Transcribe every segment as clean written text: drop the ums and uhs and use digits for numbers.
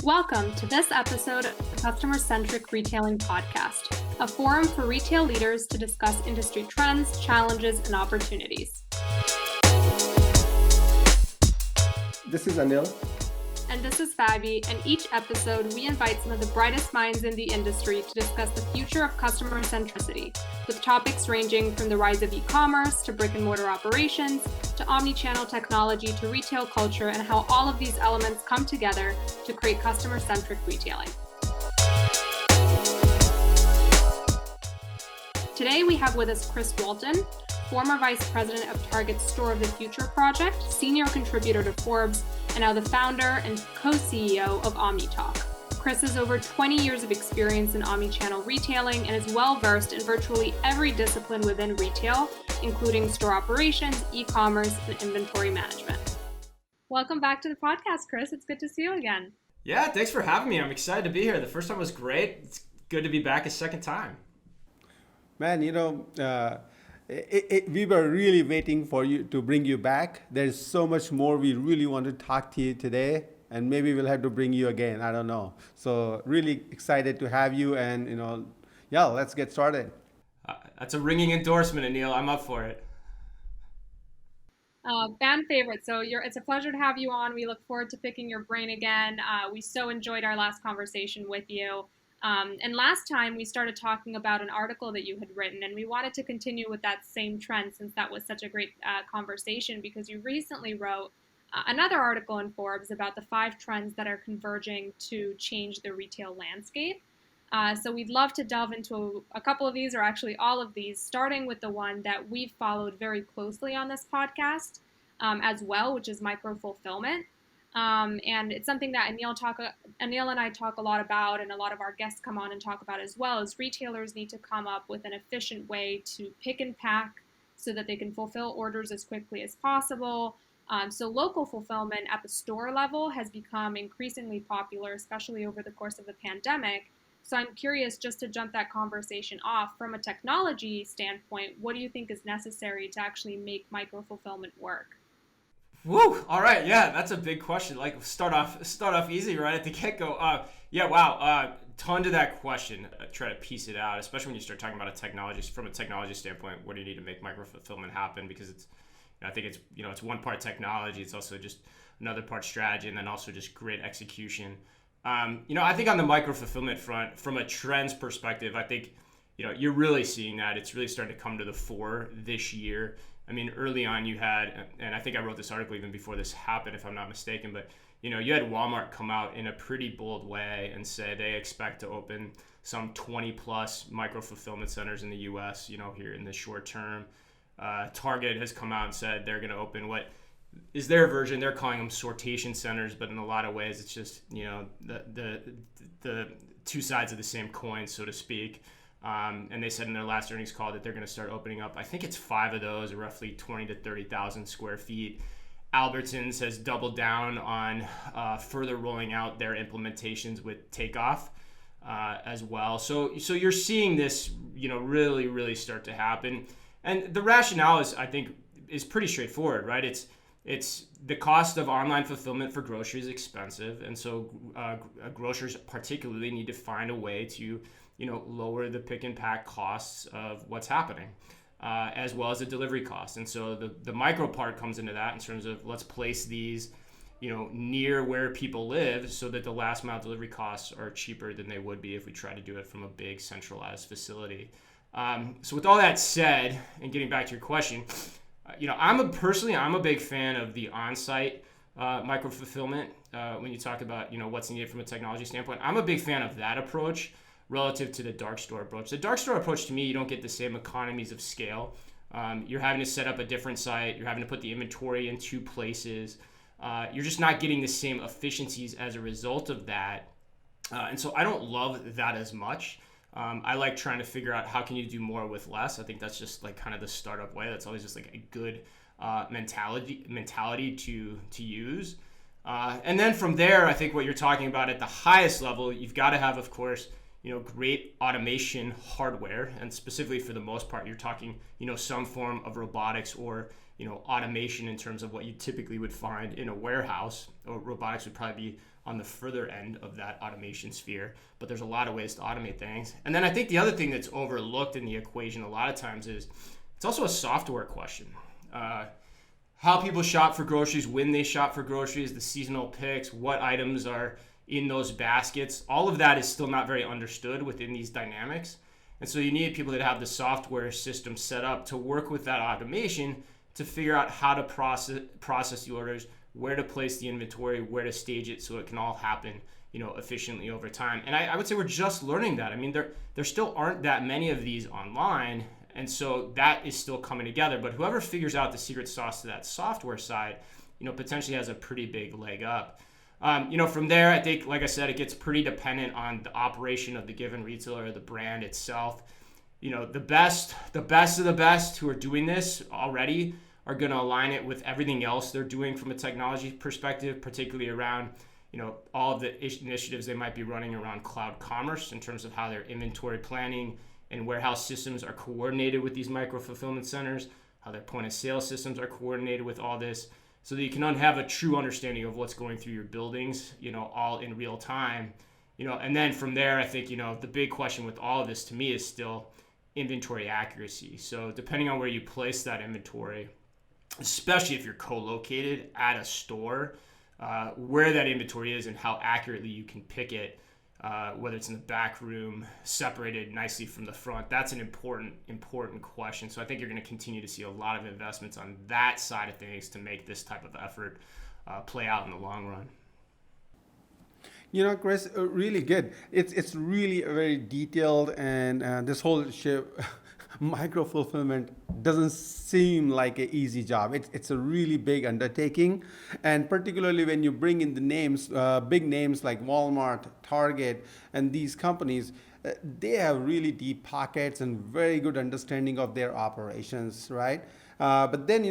Welcome to this episode of the Customer-Centric Retailing Podcast, a forum for retail leaders to discuss industry trends, challenges, and opportunities. This is Anil. And this is Fabi, and each episode we invite some of the brightest minds in the industry to discuss the future of customer centricity, with topics ranging from the rise of e-commerce to brick-and-mortar operations, to omni-channel technology to retail culture, and how all of these elements come together to create customer-centric retailing. Today we have with us Chris Walton, former Vice President of Target's Store of the Future project, senior contributor to Forbes, and now the founder and co-CEO of Omni Talk. Chris has over 20 years of experience in omni-channel retailing and is well-versed in virtually every discipline within retail, including store operations, e-commerce, and inventory management. Welcome back to the podcast, Chris. It's good to see you again. Yeah, thanks for having me. I'm excited to be here. The first time was great. It's good to be back a second time. Man, we were really waiting for you to bring you back. There's so much more we really want to talk to you today, and maybe we'll have to bring you again. I don't know. So really excited to have you, and let's get started. That's a ringing endorsement, Anil. I'm up for it. Fan favorite. So it's a pleasure to have you on. We look forward to picking your brain again. We so enjoyed our last conversation with you. And last time we started talking about an article that you had written, and we wanted to continue with that same trend since that was such a great conversation, because you recently wrote another article in Forbes about the 5 trends that are converging to change the retail landscape. So we'd love to delve into a couple of these, or actually all of these, starting with the one that we've followed very closely on this podcast as well, which is micro-fulfillment. And it's something that Anil and I talk a lot about, and a lot of our guests come on and talk about as well, is retailers need to come up with an efficient way to pick and pack so that they can fulfill orders as quickly as possible. So local fulfillment at the store level has become increasingly popular, especially over the course of the pandemic. So I'm curious, just to jump that conversation off, from a technology standpoint, what do you think is necessary to actually make micro-fulfillment work? Woo! All right, yeah, that's a big question. Like, start off easy right at the get-go. Ton to that question. Try to piece it out, especially when you start talking about from a technology standpoint. What do you need to make micro-fulfillment happen? Because I think it's one part technology. It's also just another part strategy, and then also just great execution. I think on the micro-fulfillment front, from a trends perspective, I think, you're really seeing that. It's really starting to come to the fore this year. I mean, early on you had, and I think I wrote this article even before this happened, if I'm not mistaken, but, you had Walmart come out in a pretty bold way and say they expect to open some 20 plus micro-fulfillment centers in the US, here in the short term. Target has come out and said they're going to open what is their version. They're calling them sortation centers, but in a lot of ways it's just, the two sides of the same coin, so to speak. And they said in their last earnings call that they're going to start opening up, I think it's 5 of those, roughly 20 to 30,000 square feet. Albertsons has doubled down on further rolling out their implementations with Takeoff as well. So you're seeing this, really, really start to happen. And the rationale is pretty straightforward, right? It's the cost of online fulfillment for groceries is expensive, and so grocers particularly need to find a way to lower the pick and pack costs of what's happening, as well as the delivery costs. And so the micro part comes into that in terms of let's place these, near where people live so that the last mile delivery costs are cheaper than they would be if we try to do it from a big centralized facility. So with all that said, and getting back to your question, I'm a big fan of the on-site micro fulfillment. When you talk about, what's needed from a technology standpoint, I'm a big fan of that approach relative to the dark store approach. The dark store approach, to me, you don't get the same economies of scale. You're having to set up a different site. You're having to put the inventory in 2 places. You're just not getting the same efficiencies as a result of that. And so I don't love that as much. I like trying to figure out how can you do more with less. I think that's just like kind of the startup way. That's always just like a good mentality to use. And then from there, I think what you're talking about at the highest level, you've got to have, of course, great automation hardware, and specifically for the most part, you're talking, some form of robotics or, automation in terms of what you typically would find in a warehouse, or robotics would probably be on the further end of that automation sphere, but there's a lot of ways to automate things. And then I think the other thing that's overlooked in the equation a lot of times is it's also a software question. How people shop for groceries, when they shop for groceries, the seasonal picks, what items are in those baskets, all of that is still not very understood within these dynamics. And so you need people that have the software system set up to work with that automation to figure out how to process the orders, where to place the inventory, where to stage it so it can all happen, efficiently over time. And I would say we're just learning that. I mean, there still aren't that many of these online, and so that is still coming together. But whoever figures out the secret sauce to that software side, potentially has a pretty big leg up. From there, I think, like I said, it gets pretty dependent on the operation of the given retailer or the brand itself. The best of the best who are doing this already are going to align it with everything else they're doing from a technology perspective, particularly around, all of the initiatives they might be running around cloud commerce in terms of how their inventory planning and warehouse systems are coordinated with these micro fulfillment centers, how their point of sale systems are coordinated with all this, so that you can have a true understanding of what's going through your buildings, all in real time. And then from there, I think, the big question with all of this to me is still inventory accuracy. So depending on where you place that inventory, especially if you're co-located at a store, where that inventory is and how accurately you can pick it, whether it's in the back room, separated nicely from the front, that's an important question. So I think you're going to continue to see a lot of investments on that side of things to make this type of effort play out in the long run. Chris, really good. It's really very detailed, and this whole micro fulfillment doesn't seem like an easy job. It's a really big undertaking, and particularly when you bring in the names, big names like Walmart, Target, and these companies, they have really deep pockets and very good understanding of their operations, right? But then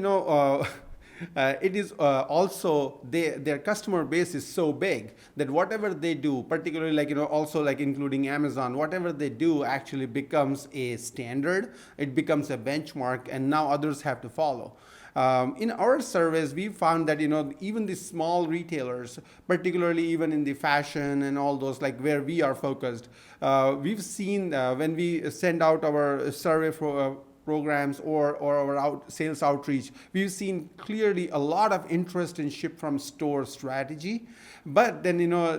it is also their customer base is so big that whatever they do, particularly also including Amazon, whatever they do actually becomes a standard. It becomes a benchmark, and now others have to follow. In our surveys, we found that even the small retailers, particularly even in the fashion and all those where we are focused, we've seen when we send out our survey for programs or our sales outreach, we've seen clearly a lot of interest in ship from store strategy. But then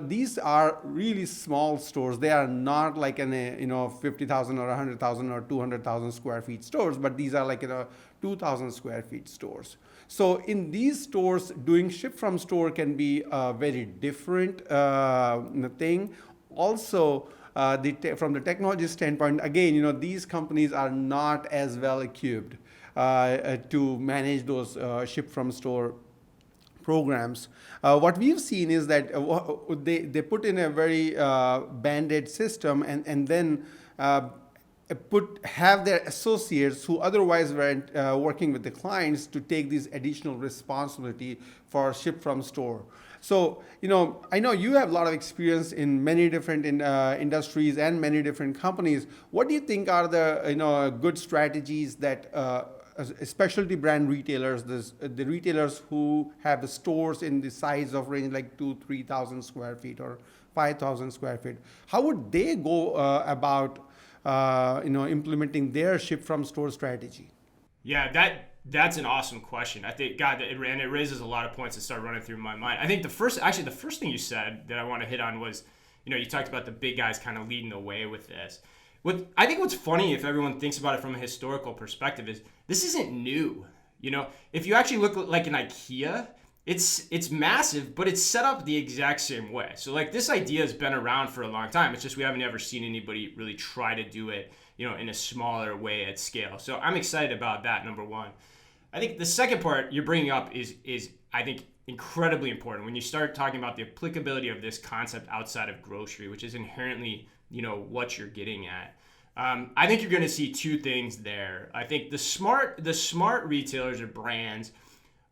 these are really small stores. They are not like in a 50,000 or 100,000 or 200,000 square feet stores, but these are 2,000 square feet stores. So in these stores, doing ship from store can be a very different thing. Also, from the technology standpoint, again, these companies are not as well equipped to manage those ship from store programs. What we've seen is that they put in a very band-aid system, and then have their associates who otherwise weren't working with the clients to take this additional responsibility for ship from store. So, I know you have a lot of experience in many different industries and many different companies. What do you think are the good strategies that specialty brand retailers, the retailers who have the stores in the size of range 2,000-3,000 square feet or 5,000 square feet, how would they go about implementing their ship from store strategy? Yeah, that's an awesome question. I think, God, it raises a lot of points that start running through my mind. I think the first thing you said that I want to hit on was, you talked about the big guys kind of leading the way with this. I think what's funny, if everyone thinks about it from a historical perspective, is this isn't new. If you actually look like an IKEA, it's massive, but it's set up the exact same way. So this idea has been around for a long time. It's just we haven't ever seen anybody really try to do it, in a smaller way at scale. So I'm excited about that, number one. I think the second part you're bringing up is I think incredibly important when you start talking about the applicability of this concept outside of grocery, which is inherently, what you're getting at. I think you're going to see two things there. I think the smart retailers or brands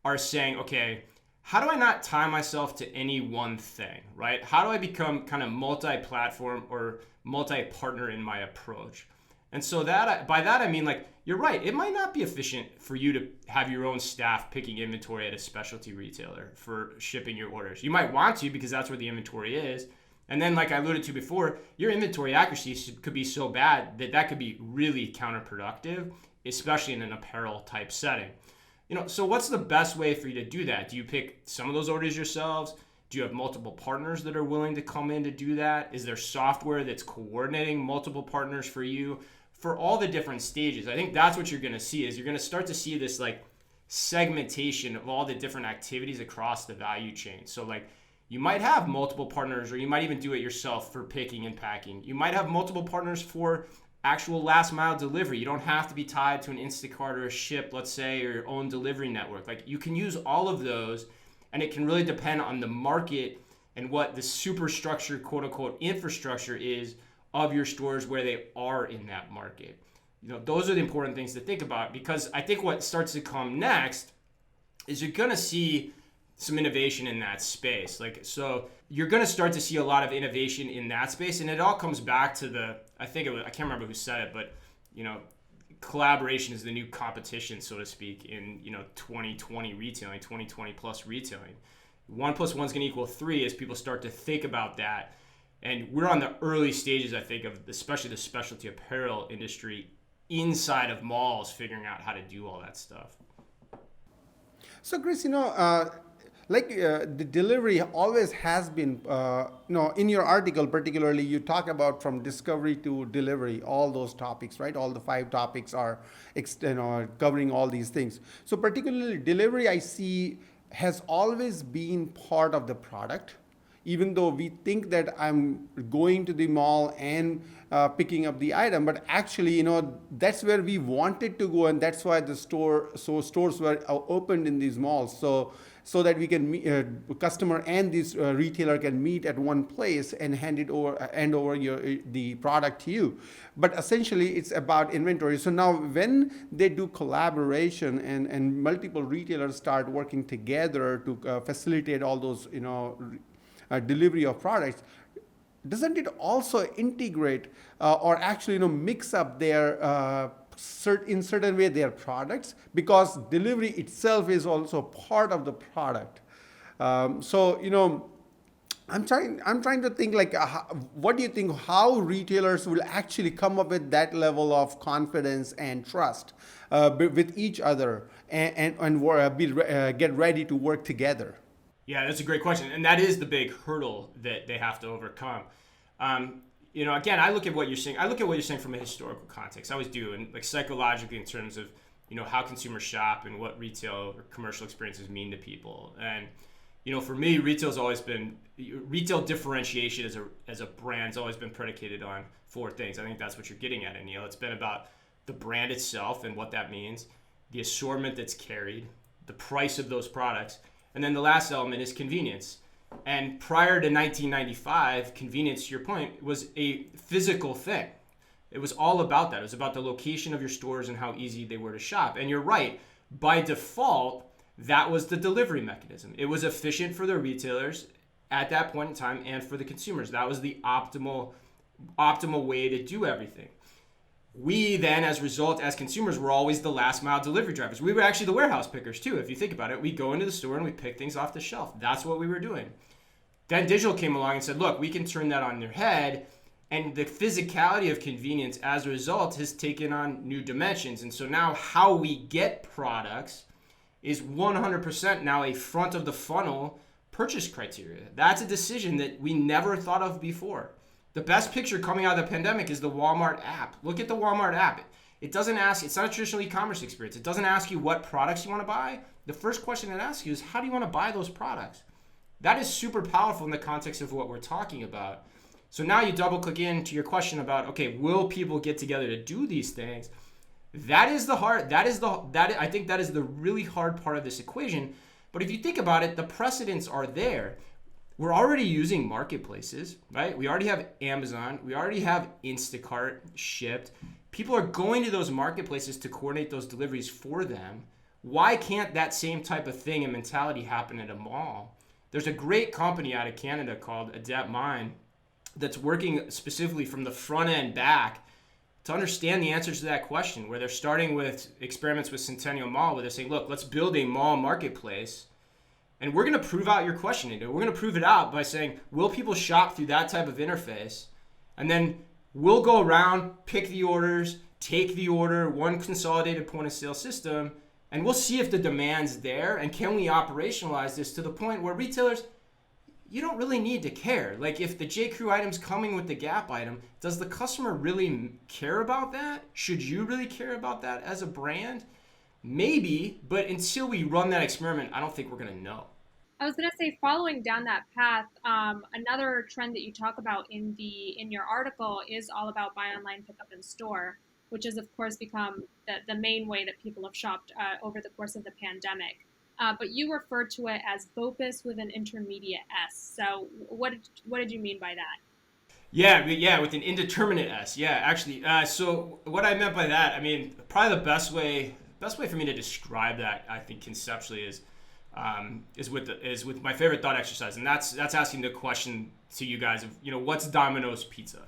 are saying, okay, how do I not tie myself to any one thing, right? How do I become kind of multi-platform or multi-partner in my approach? And so by that, I mean, like, you're right. It might not be efficient for you to have your own staff picking inventory at a specialty retailer for shipping your orders. You might want to because that's where the inventory is. And then, like I alluded to before, your inventory accuracy could be so bad that could be really counterproductive, especially in an apparel type setting. So what's the best way for you to do that? Do you pick some of those orders yourselves? Do you have multiple partners that are willing to come in to do that? Is there software that's coordinating multiple partners for you for all the different stages? I think that's what you're going to see is you're going to start to see this like segmentation of all the different activities across the value chain. So like you might have multiple partners, or you might even do it yourself for picking and packing. You might have multiple partners for actual last mile delivery. You don't have to be tied to an Instacart or a Ship, let's say, or your own delivery network. Like you can use all of those, and it can really depend on the market and what the superstructure, quote unquote, infrastructure is of your stores where they are in that market. Those are the important things to think about, because I think what starts to come next is you're going to see some innovation in that space. So you're going to start to see a lot of innovation in that space. And it all comes back to I can't remember who said it, but, collaboration is the new competition, so to speak, in, 2020 retailing, 2020 plus retailing. 1 + 1 is going to equal 3 as people start to think about that. And we're on the early stages, I think, of especially the specialty apparel industry inside of malls, figuring out how to do all that stuff. So, Chris, the delivery always has been, in your article particularly, you talk about from discovery to delivery, all those topics, right? All the 5 topics are, covering all these things. So particularly delivery, I see, has always been part of the product. Even though we think that I'm going to the mall and picking up the item, but actually, that's where we wanted to go, and that's why stores were opened in these malls, so that we can customer and this retailer can meet at one place and hand over the product to you. But essentially, it's about inventory. So now, when they do collaboration and multiple retailers start working together to facilitate all those, delivery of products, doesn't it also integrate or actually mix up their in certain way their products, because delivery itself is also part of the product. I'm trying to think what do you think, how retailers will actually come up with that level of confidence and trust with each other and get ready to work together? Yeah, that's a great question. And that is the big hurdle that they have to overcome. Again, I look at what you're saying. I look at what you're saying from a historical context. I always do, and psychologically in terms of, how consumers shop and what retail or commercial experiences mean to people. And, for me, retail differentiation as a brand's always been predicated on 4 things. I think that's what you're getting at, Anil. It's been about the brand itself and what that means, the assortment that's carried, the price of those products, and then the last element is convenience. And prior to 1995, convenience, to your point, was a physical thing. It was all about that. It was about the location of your stores and how easy they were to shop. And you're right, by default, that was the delivery mechanism. It was efficient for the retailers at that point in time and for the consumers. That was the optimal way to do everything. We then, as a result, as consumers, were always the last mile delivery drivers. We were actually the warehouse pickers too. If you think about it, we go into the store and we pick things off the shelf. That's what we were doing. Then digital came along and said, look, we can turn that on their head. And the physicality of convenience as a result has taken on new dimensions. And so now how we get products is 100% now a front of the funnel purchase criteria. That's a decision that we never thought of before. The best picture coming out of the pandemic is the Walmart app. Look at the Walmart app. It doesn't ask, it's not a traditional e-commerce experience. It doesn't ask you what products you want to buy. The first question it asks you is, how do you want to buy those products? That is super powerful in the context of what we're talking about. So now you double click into your question about, okay, will people get together to do these things? I think that is the really hard part of this equation. But if you think about it, the precedents are there. We're already using marketplaces, right? We already have Amazon. We already have Instacart shipped. People are going to those marketplaces to coordinate those deliveries for them. why can't that same type of thing and mentality happen at a mall? There's a great company out of Canada called Adept Mind that's working specifically from the front end back to understand the answers to that question, where they're starting with experiments with Centennial Mall, where they're saying, look, let's build a mall marketplace, and we're going to prove out your question. We're going to prove it out by saying, will people shop through that type of interface? And then we'll go around, pick the orders, take the order, one consolidated point of sale system, and we'll see if the demand's there, and can we operationalize this to the point where retailers, you don't really need to care. Like, if the J. Crew item's coming with the Gap item, does the customer really care about that? Should you really care about that as a brand? Maybe, but until we run that experiment, I don't think we're going to know. I was going to say, following down that path, another trend that you talk about in your article is all about buy online, pick up in store, which has, of course, become the main way that people have shopped over the course of the pandemic. But you refer to it as BOPUS with an intermediate S. So what did you mean by that? Yeah, with an indeterminate S. Yeah, actually. So what I meant by that, I mean, probably the best way for me to describe that, I think, conceptually is with my favorite thought exercise, and that's asking the question to you guys of, what's Domino's Pizza?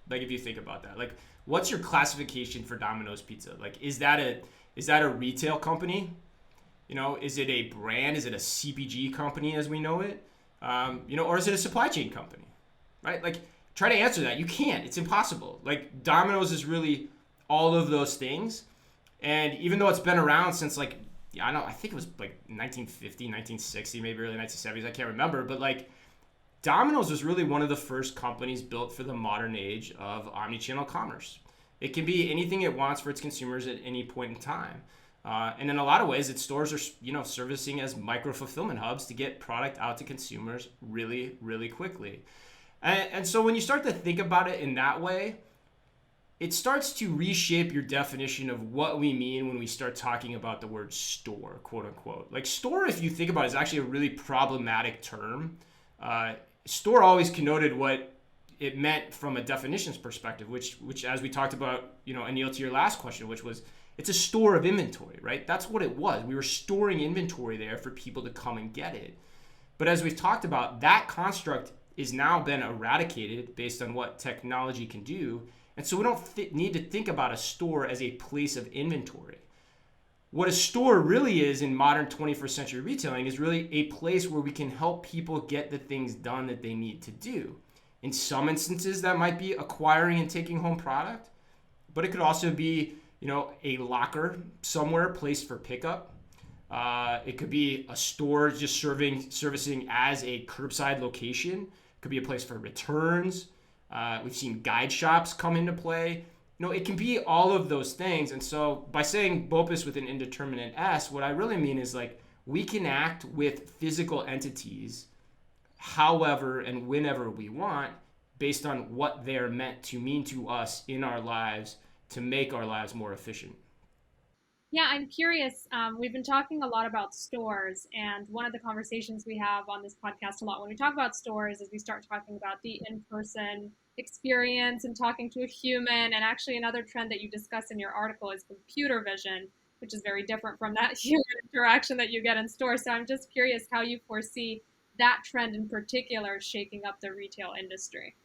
Like, if you think about that, like, what's your classification for Domino's Pizza? Like, is that a retail company? Is it a brand? Is it a CPG company as we know it? Or is it a supply chain company? Right? Like, try to answer that. You can't. It's impossible. Like, Domino's is really all of those things. And even though it's been around since, like, I think it was like 1950, 1960, maybe early 1970s. I can't remember. But, like, Domino's was really one of the first companies built for the modern age of omnichannel commerce. It can be anything it wants for its consumers at any point in time. And in a lot of ways, its stores are, servicing as micro fulfillment hubs to get product out to consumers really, really quickly. And so when you start to think about it in that way, it starts to reshape your definition of what we mean when we start talking about the word store, quote unquote. Like, store, if you think about it, is actually a really problematic term. Store always connoted what it meant from a definitions perspective, which as we talked about, Anil, to your last question, which was, it's a store of inventory, right? That's what it was. We were storing inventory there for people to come and get it. But as we've talked about, that construct is now been eradicated based on what technology can do. And so we don't need to think about a store as a place of inventory. What a store really is in modern 21st century retailing is really a place where we can help people get the things done that they need to do. In some instances, that might be acquiring and taking home product, but it could also be a locker somewhere placed for pickup. It could be a store just servicing as a curbside location. It could be a place for returns. We've seen guide shops come into play. It can be all of those things. And so by saying BOPUS with an indeterminate S, what I really mean is, like, we can act with physical entities however and whenever we want based on what they're meant to mean to us in our lives to make our lives more efficient. Yeah, I'm curious. We've been talking a lot about stores, and one of the conversations we have on this podcast a lot when we talk about stores is we start talking about the in-person experience and talking to a human. And actually, another trend that you discuss in your article is computer vision, which is very different from that human interaction that you get in stores. So I'm just curious how you foresee that trend in particular shaking up the retail industry.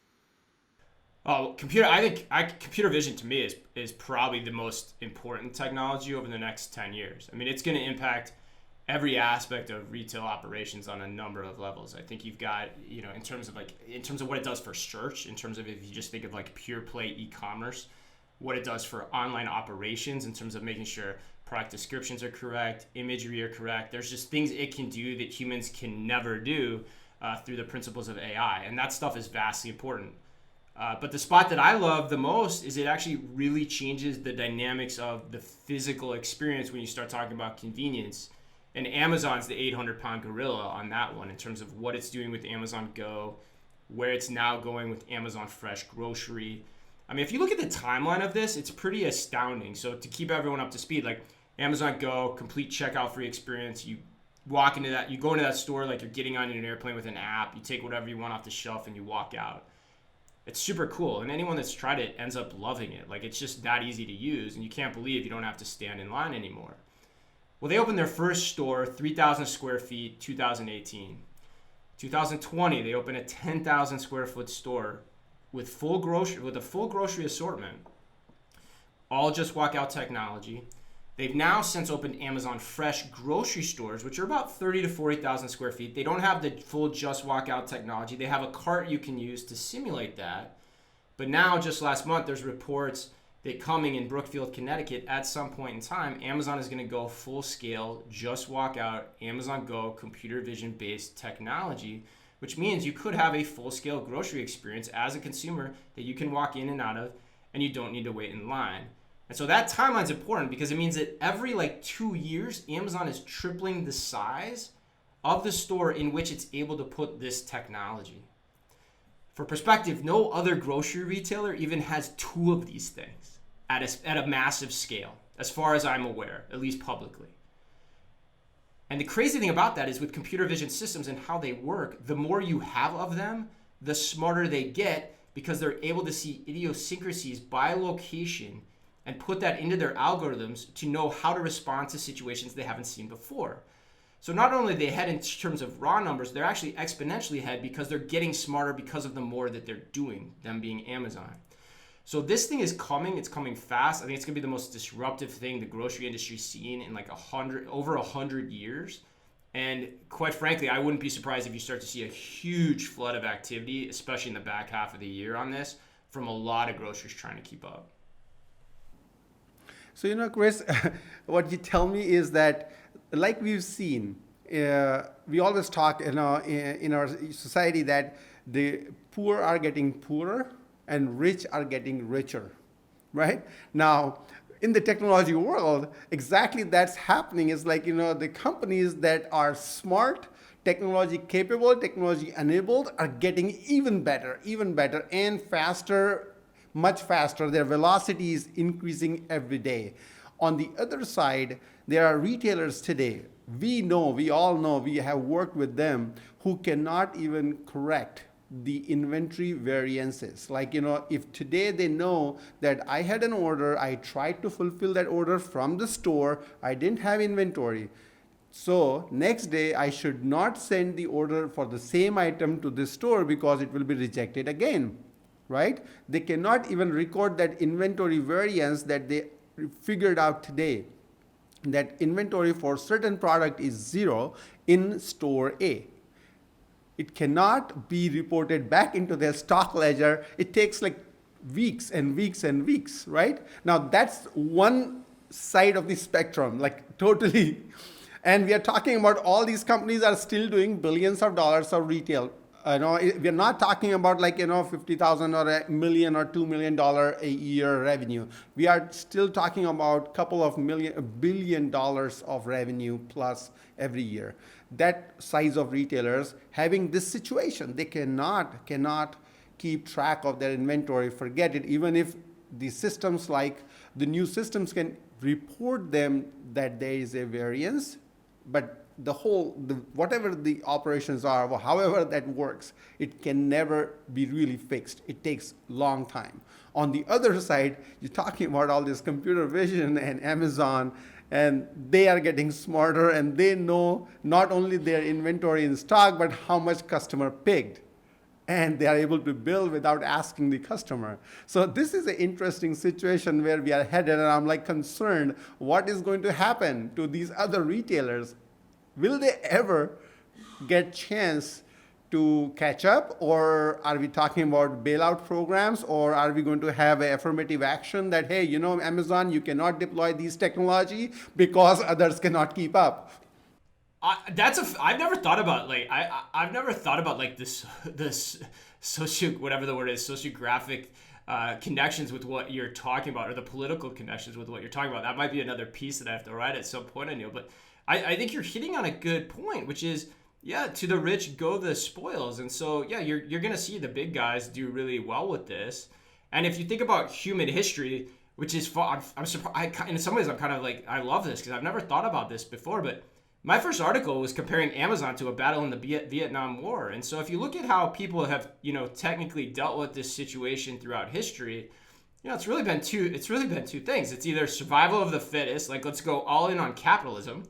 Oh, I think computer vision to me is probably the most important technology over the next 10 years. I mean, it's going to impact every aspect of retail operations on a number of levels. I think you've got, in terms of what it does for search, in terms of if you just think of like pure play e-commerce, what it does for online operations in terms of making sure product descriptions are correct, imagery are correct. There's just things it can do that humans can never do through the principles of AI. And that stuff is vastly important. But the spot that I love the most is it actually really changes the dynamics of the physical experience when you start talking about convenience. And Amazon's the 800-pound gorilla on that one in terms of what it's doing with Amazon Go, where it's now going with Amazon Fresh Grocery. I mean, if you look at the timeline of this, it's pretty astounding. So to keep everyone up to speed, like Amazon Go, complete checkout free experience. You walk into that, you go into that store like you're getting on an airplane with an app. You take whatever you want off the shelf and you walk out. It's super cool, and anyone that's tried it ends up loving it. Like, it's just that easy to use, and you can't believe you don't have to stand in line anymore. Well, they opened their first store, 3,000 square feet, 2018. 2020, they opened a 10,000 square foot store with a full grocery assortment, all just walkout technology. They've now since opened Amazon Fresh grocery stores, which are about 30 to 40,000 square feet. They don't have the full just walkout technology. They have a cart you can use to simulate that. But now, just last month, there's reports that coming in Brookfield, Connecticut, at some point in time, Amazon is going to go full scale, just walkout, Amazon Go, computer vision based technology, which means you could have a full scale grocery experience as a consumer that you can walk in and out of, and you don't need to wait in line. And so that timeline is important because it means that every 2 years, Amazon is tripling the size of the store in which it's able to put this technology. For perspective, no other grocery retailer even has 2 of these things at a massive scale, as far as I'm aware, at least publicly. And the crazy thing about that is with computer vision systems and how they work, the more you have of them, the smarter they get because they're able to see idiosyncrasies by location and put that into their algorithms to know how to respond to situations they haven't seen before. So not only are they ahead in terms of raw numbers, they're actually exponentially ahead because they're getting smarter because of the more that they're doing, them being Amazon. So this thing is coming. It's coming fast. I think it's going to be the most disruptive thing the grocery industry's seen in over 100 years. And quite frankly, I wouldn't be surprised if you start to see a huge flood of activity, especially in the back half of the year on this, from a lot of grocers trying to keep up. So, Chris, what you tell me is that, like we've seen, we always talk, in our society that the poor are getting poorer and rich are getting richer, right? Now, in the technology world, exactly that's happening. Is the companies that are smart, technology capable, technology enabled are getting even better and faster, much faster. Their velocity is increasing every day. On the other side, there are retailers today. We all know, we have worked with them who cannot even correct the inventory variances. If today they know that I had an order, I tried to fulfill that order from the store, I didn't have inventory. So next day, I should not send the order for the same item to this store because it will be rejected again, right? They cannot even record that inventory variance that they figured out today, that inventory for certain product is 0 in store A. It cannot be reported back into their stock ledger. It takes weeks and weeks and weeks, right? Now that's one side of the spectrum, totally. And we are talking about all these companies are still doing billions of dollars of retail. We're not talking about $50,000 or $1 million or $2 million a year revenue. We are still talking about $1 billion of revenue plus every year. That size of retailers having this situation, they cannot keep track of their inventory. Forget it. Even if the systems the new systems can report them that there is a variance, but whatever the operations are, or however that works, it can never be really fixed. It takes a long time. On the other side, you're talking about all this computer vision and Amazon, and they are getting smarter, and they know not only their inventory in stock, but how much customer picked. And they are able to bill without asking the customer. So this is an interesting situation where we are headed, and I'm concerned what is going to happen to these other retailers. Will they ever get chance to catch up, or are we talking about bailout programs, or are we going to have an affirmative action that, hey, Amazon, you cannot deploy these technology because others cannot keep up? I've never thought about I've never thought about this whatever the word is, sociographic connections with what you're talking about, or the political connections with what you're talking about. That might be another piece that I have to write at some point, I know, but I think you're hitting on a good point, which is, to the rich go the spoils. And so, you're going to see the big guys do really well with this. And if you think about human history, which is fun, I'm surprised. In some ways, I'm kind of I love this because I've never thought about this before. But my first article was comparing Amazon to a battle in the Vietnam War. And so if you look at how people have, technically dealt with this situation throughout history, It's really been two things. It's either survival of the fittest, like let's go all in on capitalism,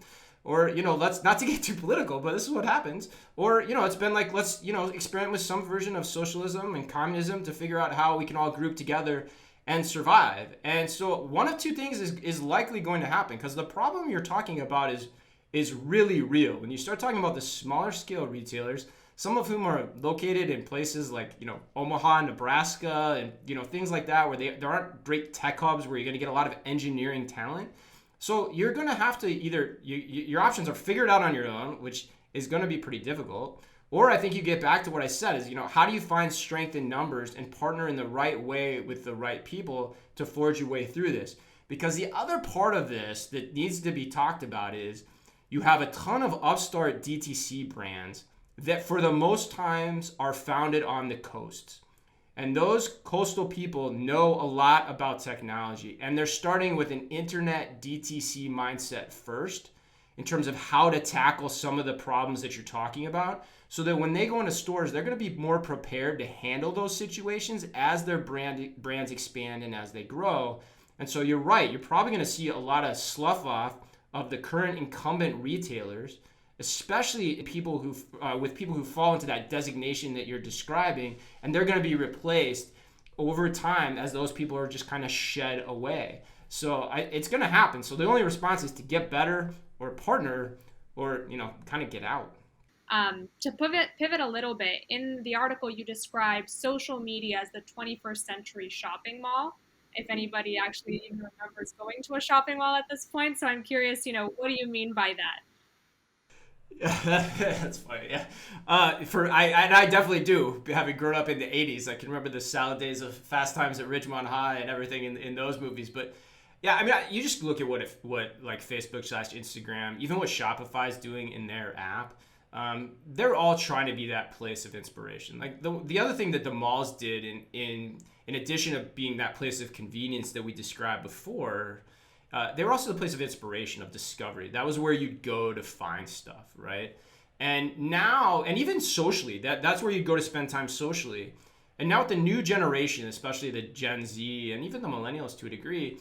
or let's not to get too political, but this is what happens. Or it's been like let's experiment with some version of socialism and communism to figure out how we can all group together and survive. And so one of two things is likely going to happen, because the problem you're talking about is really real. When you start talking about the smaller scale retailers, some of whom are located in places like Omaha, Nebraska, and things like that, where there aren't great tech hubs where you're going to get a lot of engineering talent. So you're going to have to either your options are figured out on your own, which is going to be pretty difficult, or I think you get back to what I said is how do you find strength in numbers and partner in the right way with the right people to forge your way through this? Because the other part of this that needs to be talked about is you have a ton of upstart DTC brands that for the most times are founded on the coasts. And those coastal people know a lot about technology, and they're starting with an internet DTC mindset first in terms of how to tackle some of the problems that you're talking about, so that when they go into stores, they're going to be more prepared to handle those situations as their brands expand and as they grow. And so you're right, you're probably going to see a lot of slough off of the current incumbent retailers, especially people who fall into that designation that you're describing, and they're going to be replaced over time as those people are just kind of shed away. So it's going to happen. So the only response is to get better or partner or kind of get out. To pivot a little bit, in the article you described social media as the 21st century shopping mall. If anybody actually even remembers going to a shopping mall at this point. So I'm curious, what do you mean by that? That's funny. Yeah. I definitely do. Having grown up in the 80s, I can remember the salad days of Fast Times at Ridgemont High and everything in those movies. But yeah, I mean, you just look at what like Facebook / Instagram, even what Shopify is doing in their app. They're all trying to be that place of inspiration. Like the other thing that the malls did in addition of being that place of convenience that we described before, they were also the place of inspiration, of discovery. That was where you'd go to find stuff, right? And now, and even socially, that's where you'd go to spend time socially. And now with the new generation, especially the Gen Z and even the millennials to a degree,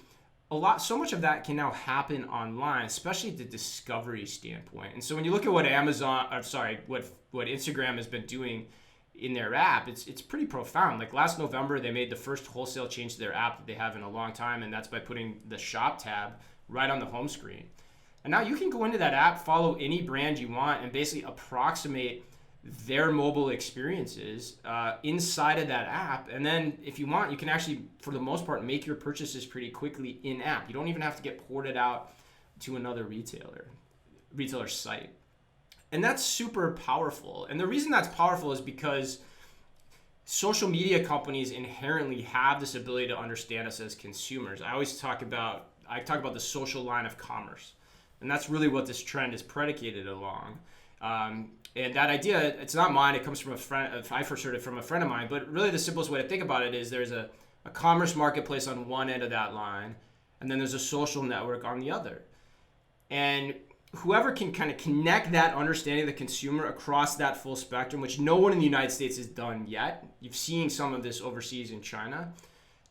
so much of that can now happen online, especially the discovery standpoint. And so when you look at what what Instagram has been doing in their app, it's pretty profound. Like last November, they made the first wholesale change to their app that they have in a long time, and that's by putting the shop tab right on the home screen. And now you can go into that app, follow any brand you want, and basically approximate their mobile experiences inside of that app. And then if you want, you can actually, for the most part, make your purchases pretty quickly in app. You don't even have to get ported out to another retailer site. And that's super powerful. And the reason that's powerful is because social media companies inherently have this ability to understand us as consumers. I talk about the social line of commerce. And that's really what this trend is predicated along. And that idea, it's not mine, it comes from a friend. I first heard it from a friend of mine, but really the simplest way to think about it is there's a commerce marketplace on one end of that line, and then there's a social network on the other. And whoever can kind of connect that understanding of the consumer across that full spectrum, which no one in the United States has done yet, you've seen some of this overseas in China,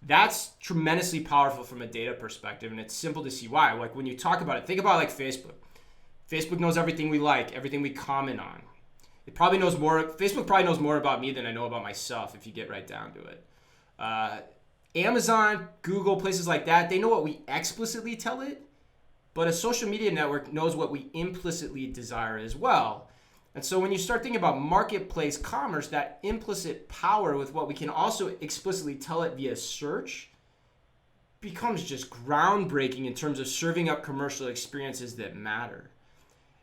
that's tremendously powerful from a data perspective, and it's simple to see why. Like when you talk about it, think about like Facebook. Facebook knows everything we like, everything we comment on. Facebook probably knows more about me than I know about myself if you get right down to it. Amazon, Google, places like that, they know what we explicitly tell it, but a social media network knows what we implicitly desire as well. And so when you start thinking about marketplace commerce, that implicit power with what we can also explicitly tell it via search becomes just groundbreaking in terms of serving up commercial experiences that matter.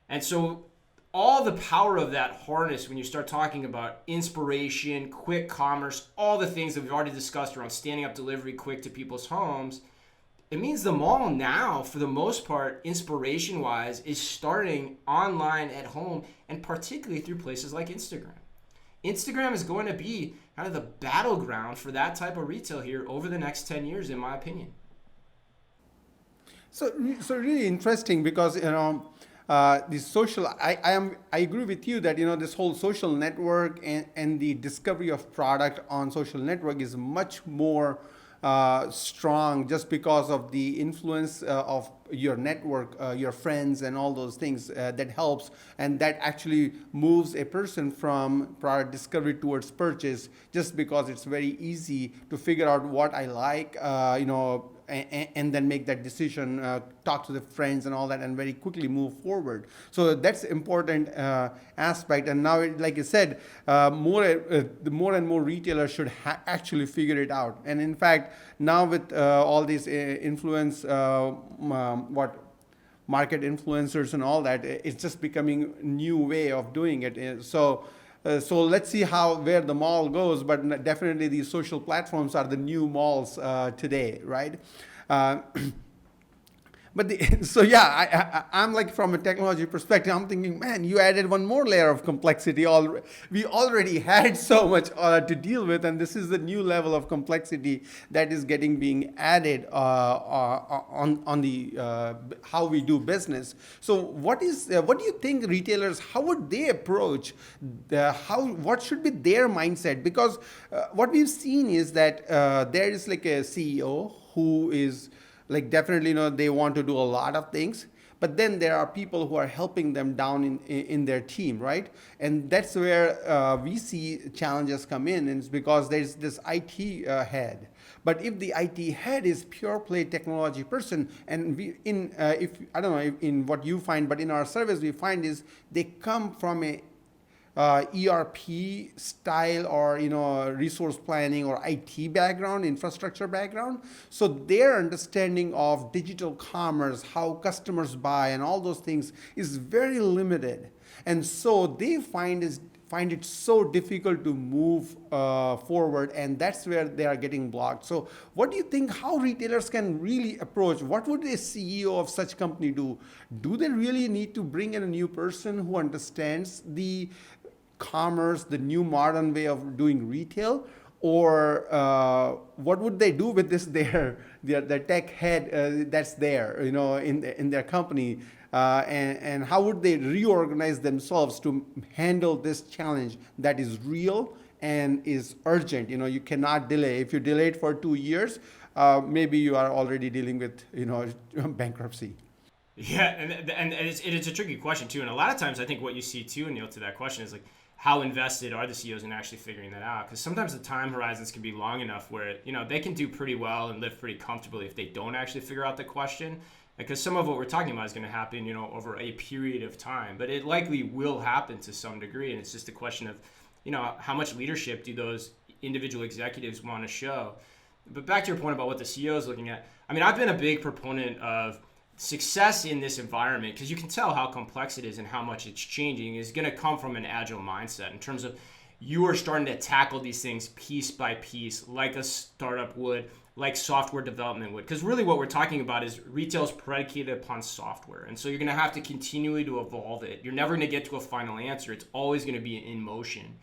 And so all the power of that harness, when you start talking about inspiration, quick commerce, all the things that we've already discussed around standing up delivery quick to people's homes, it means the mall now, for the most part, inspiration-wise, is starting online at home, and particularly through places like Instagram. Instagram is going to be kind of the battleground for that type of retail here over the next 10 years, in my opinion. So really interesting because, the social, I agree with you that, this whole social network and the discovery of product on social network is much more strong just because of the influence of your network, your friends, and all those things that helps, and that actually moves a person from product discovery towards purchase, just because it's very easy to figure out what I like, and then make that decision, talk to the friends and all that, and very quickly move forward. So that's important aspect. And now, like I said, the more and more retailers should actually figure it out. And in fact, now with all these influence, market influencers and all that, it's just becoming a new way of doing it. So let's see where the mall goes, but definitely these social platforms are the new malls today, right? Uh, so yeah, I'm like, from a technology perspective, I'm thinking, man, you added one more layer of complexity. We already had so much to deal with, and this is the new level of complexity that is being added on the how we do business. So what do you think retailers, how would they approach what should be their mindset? Because what we've seen is that there is like a CEO who is like, definitely, they want to do a lot of things, but then there are people who are helping them down in their team, right? And that's where we see challenges come in, and it's because there's this IT head. But if the IT head is pure play technology person, and if I don't know in what you find, but in our service we find is they come from a ERP style, or resource planning or IT background, infrastructure background. So their understanding of digital commerce, how customers buy, and all those things is very limited, and so they find it so difficult to move forward, and that's where they are getting blocked. So what do you think, how retailers can really approach? What would a CEO of such company do? Do they really need to bring in a new person who understands the commerce, the new modern way of doing retail, or what would they do with this their tech head that's there in their company, and how would they reorganize themselves to handle this challenge that is real and is urgent? You cannot delay. If you delay it for 2 years, maybe you are already dealing with bankruptcy. Yeah, and it's a tricky question too, and a lot of times I think what you see too, Neil, to that question is like, how invested are the CEOs in actually figuring that out? Because sometimes the time horizons can be long enough where they can do pretty well and live pretty comfortably if they don't actually figure out the question. Because some of what we're talking about is going to happen, over a period of time, but it likely will happen to some degree, and it's just a question of, how much leadership do those individual executives want to show? But back to your point about what the CEO is looking at, I mean, I've been a big proponent of success in this environment, because you can tell how complex it is and how much it's changing, is going to come from an agile mindset in terms of you are starting to tackle these things piece by piece, like a startup would, like software development would. Because really what we're talking about is retail is predicated upon software. And so you're going to have to continually to evolve it. You're never going to get to a final answer. It's always going to be in motion.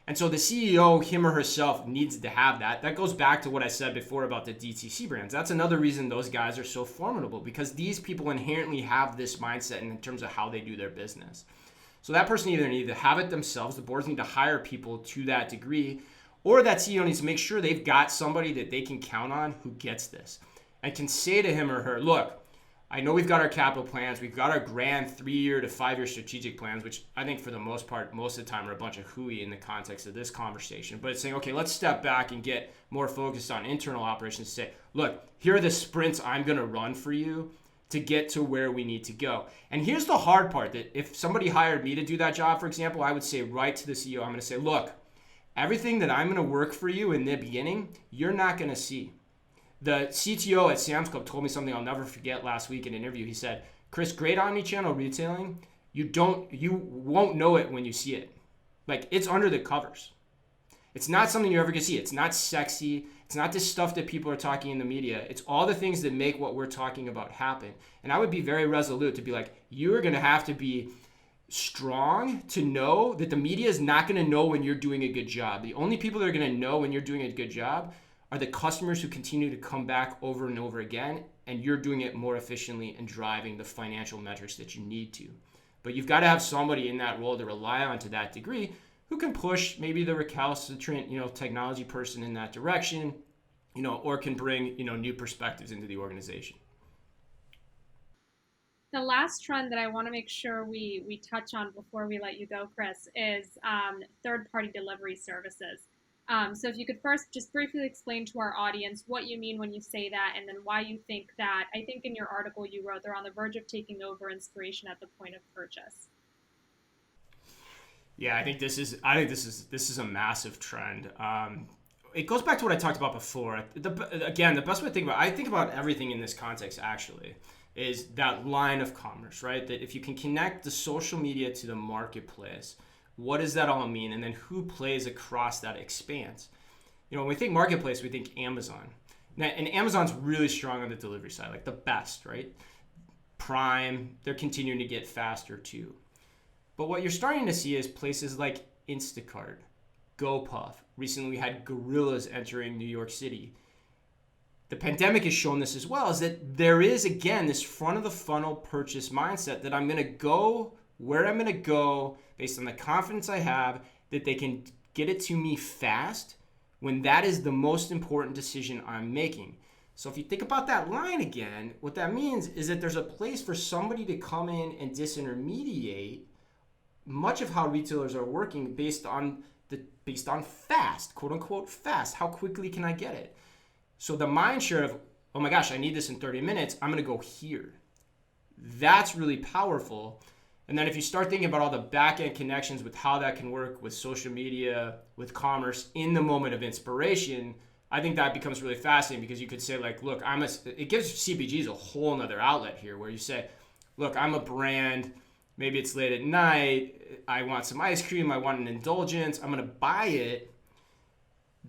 And so the CEO, him or herself, needs to have that. That goes back to what I said before about the DTC brands. That's another reason those guys are so formidable, because these people inherently have this mindset in terms of how they do their business. So that person either needs to have it themselves, the boards need to hire people to that degree, or that CEO needs to make sure they've got somebody that they can count on who gets this and can say to him or her, look, I know we've got our capital plans. We've got our grand 3-year to 5-year strategic plans, which I think for the most part, most of the time are a bunch of hooey in the context of this conversation. But it's saying, okay, let's step back and get more focused on internal operations to say, look, here are the sprints I'm going to run for you to get to where we need to go. And here's the hard part, that if somebody hired me to do that job, for example, I would say right to the CEO, I'm going to say, look, everything that I'm going to work for you in the beginning, you're not going to see. The CTO at Sam's Club told me something I'll never forget last week in an interview. He said, Chris, great omnichannel retailing, you won't know it when you see it. Like, it's under the covers. It's not something you're ever gonna see. It's not sexy. It's not this stuff that people are talking in the media. It's all the things that make what we're talking about happen. And I would be very resolute to be like, you're gonna have to be strong to know that the media is not gonna know when you're doing a good job. The only people that are gonna know when you're doing a good job are the customers who continue to come back over and over again, and you're doing it more efficiently and driving the financial metrics that you need to. But you've got to have somebody in that role to rely on to that degree who can push maybe the recalcitrant, technology person in that direction, or can bring, new perspectives into the organization. The last trend that I want to make sure we touch on before we let you go, Chris, is third-party delivery services. So if you could first just briefly explain to our audience what you mean when you say that, and then why you think that, I think in your article you wrote, they're on the verge of taking over inspiration at the point of purchase. Yeah, I think this is a massive trend. It goes back to what I talked about before. The best way to think about, I think about everything in this context actually, is that line of commerce, right? That if you can connect the social media to the marketplace, what does that all mean? And then who plays across that expanse? When we think marketplace, we think Amazon. Now, and Amazon's really strong on the delivery side, like the best, right? Prime, they're continuing to get faster too. But what you're starting to see is places like Instacart, GoPuff. Recently we had Gorillas entering New York City. The pandemic has shown this as well, is that there is, again, this front of the funnel purchase mindset that I'm going to go where I'm going to go based on the confidence I have that they can get it to me fast when that is the most important decision I'm making. So if you think about that line again, what that means is that there's a place for somebody to come in and disintermediate much of how retailers are working based on fast, quote unquote fast. How quickly can I get it? So the mind share of, oh my gosh, I need this in 30 minutes, I'm gonna go here. That's really powerful. And then if you start thinking about all the back-end connections with how that can work with social media, with commerce in the moment of inspiration, I think that becomes really fascinating, because you could say like, look, it gives CPGs a whole nother outlet here where you say, look, I'm a brand, maybe it's late at night, I want some ice cream, I want an indulgence, I'm gonna buy it.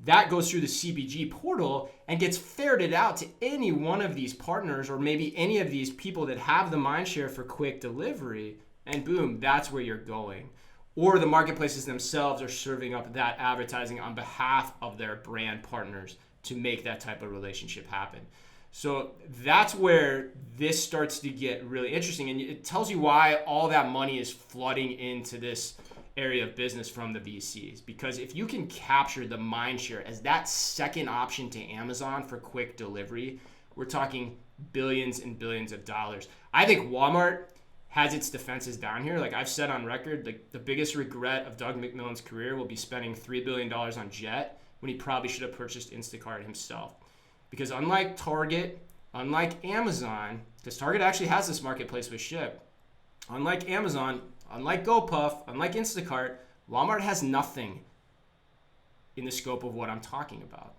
That goes through the CPG portal and gets ferreted out to any one of these partners, or maybe any of these people that have the mindshare for quick delivery, and boom, that's where you're going. Or the marketplaces themselves are serving up that advertising on behalf of their brand partners to make that type of relationship happen. So that's where this starts to get really interesting, and it tells you why all that money is flooding into this area of business from the VCs. Because if you can capture the mind share as that second option to Amazon for quick delivery, we're talking billions and billions of dollars. I think Walmart has its defenses down here. Like I've said on record, the biggest regret of Doug McMillon's career will be spending $3 billion on Jet when he probably should have purchased Instacart himself. Because unlike Target, unlike Amazon, because Target actually has this marketplace with Ship, unlike Amazon, unlike GoPuff, unlike Instacart, Walmart has nothing in the scope of what I'm talking about.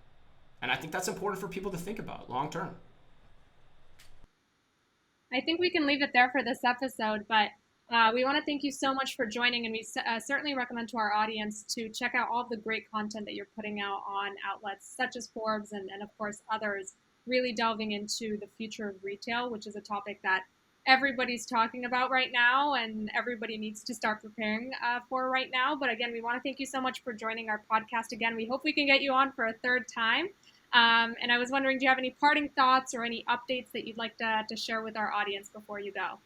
And I think that's important for people to think about long term. I think we can leave it there for this episode, but we want to thank you so much for joining, and we certainly recommend to our audience to check out all of the great content that you're putting out on outlets such as Forbes and of course others, really delving into the future of retail, which is a topic that everybody's talking about right now and everybody needs to start preparing for right now. But again, we want to thank you so much for joining our podcast again. We hope we can get you on for a third time. And I was wondering, do you have any parting thoughts or any updates that you'd like to share with our audience before you go?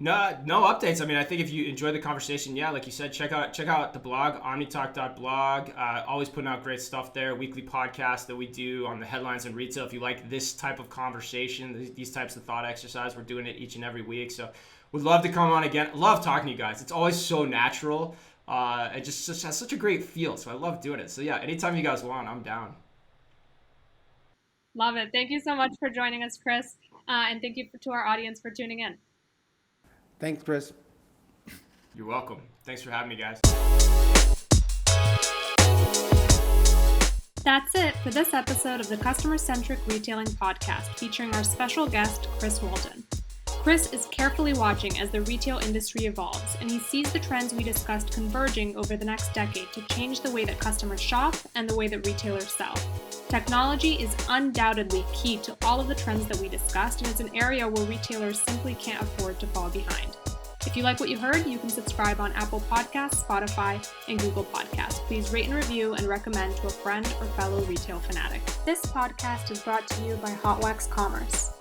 No updates. I mean, I think if you enjoyed the conversation, yeah, like you said, check out the blog, omnitalk.blog. Always putting out great stuff there. Weekly podcast that we do on the headlines in retail. If you like this type of conversation, these types of thought exercise, we're doing it each and every week. So would love to come on again. Love talking to you guys. It's always so natural. It just has such a great feel. So I love doing it. So yeah, anytime you guys want, I'm down. Love it. Thank you so much for joining us, Chris. And thank you to our audience for tuning in. Thanks, Chris. You're welcome. Thanks for having me, guys. That's it for this episode of the Customer-Centric Retailing Podcast, featuring our special guest, Chris Walton. Chris is carefully watching as the retail industry evolves, and he sees the trends we discussed converging over the next decade to change the way that customers shop and the way that retailers sell. Technology is undoubtedly key to all of the trends that we discussed, and it's an area where retailers simply can't afford to fall behind. If you like what you heard, you can subscribe on Apple Podcasts, Spotify, and Google Podcasts. Please rate and review and recommend to a friend or fellow retail fanatic. This podcast is brought to you by Hot Wax Commerce.